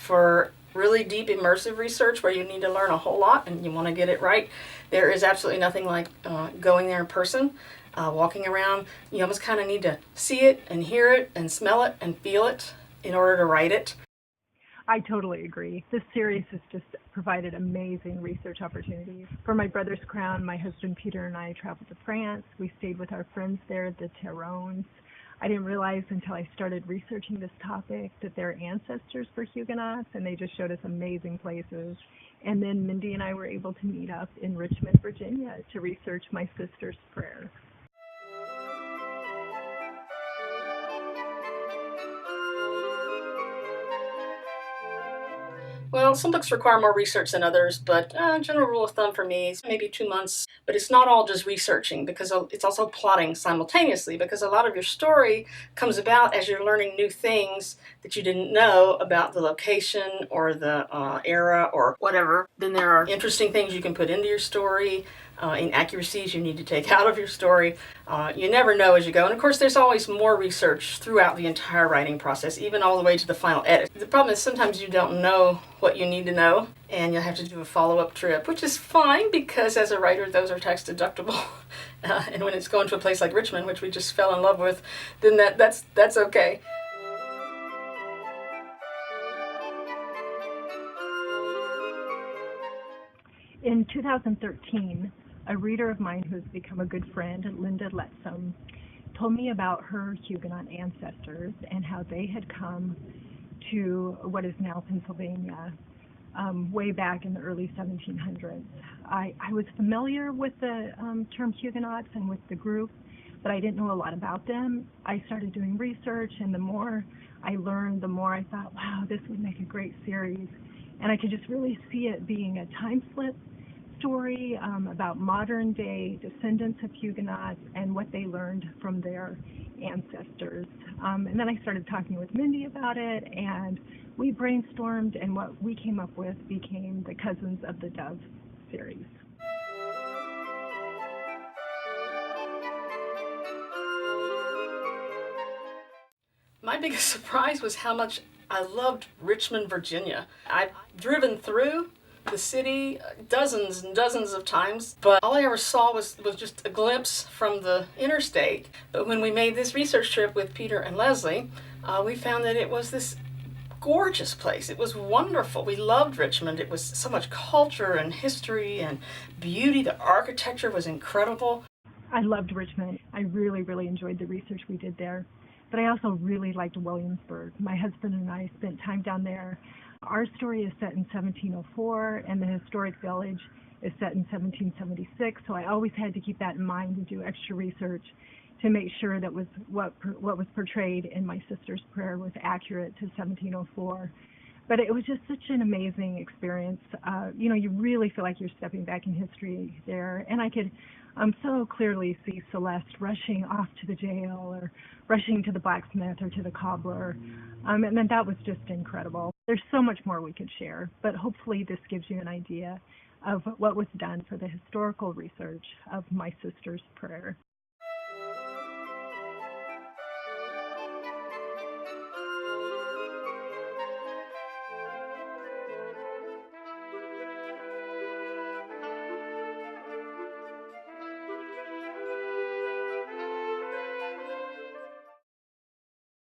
for really deep immersive research where you need to learn a whole lot and you want to get it right, there is absolutely nothing like going there in person, walking around. You almost kind of need to see it and hear it and smell it and feel it in order to write it. I totally agree. This series has just provided amazing research opportunities. For my brother's crown, my husband Peter and I traveled to France. We stayed with our friends there, the Terrones. I didn't realize until I started researching this topic that their ancestors were Huguenots, and they just showed us amazing places. And then Mindy and I were able to meet up in Richmond, Virginia to research my sister's prayer. Well, some books require more research than others, but general rule of thumb for me is maybe 2 months. But it's not all just researching, because it's also plotting simultaneously, because a lot of your story comes about as you're learning new things that you didn't know about the location or the era or whatever. Then there are interesting things you can put into your story, inaccuracies you need to take out of your story. You never know as you go. And of course, there's always more research throughout the entire writing process, even all the way to the final edit. The problem is sometimes you don't know what you need to know, and you'll have to do a follow-up trip, which is fine because as a writer, those are tax deductible. And when it's going to a place like Richmond, which we just fell in love with, then that's okay. In 2013, a reader of mine who's become a good friend, Linda Letsom, told me about her Huguenot ancestors and how they had come to what is now Pennsylvania way back in the early 1700s. I was familiar with the term Huguenots and with the group, but I didn't know a lot about them. I started doing research, and the more I learned, the more I thought, wow, this would make a great series. And I could just really see it being a time slip story about modern day descendants of Huguenots and what they learned from their ancestors. And then I started talking with Mindy about it, and we brainstormed, and what we came up with became the Cousins of the Dove series. My biggest surprise was how much I loved Richmond, Virginia. I've driven through the city dozens and dozens of times, but all I ever saw was just a glimpse from the interstate. But when we made this research trip with Peter and Leslie, we found that it was this gorgeous place. It was wonderful. We loved Richmond. It was so much culture and history and beauty. The architecture was incredible. I loved Richmond. I really, really enjoyed the research we did there. But I also really liked Williamsburg. My husband and I spent time down there. Our story is set in 1704, and the historic village is set in 1776, so I always had to keep that in mind and do extra research to make sure that what was portrayed in my sister's prayer was accurate to 1704. But it was just such an amazing experience. You really feel like you're stepping back in history there. And I could so clearly see Celeste rushing off to the jail or rushing to the blacksmith or to the cobbler. And then that was just incredible. There's so much more we could share, but hopefully this gives you an idea of what was done for the historical research of my sister's prayer.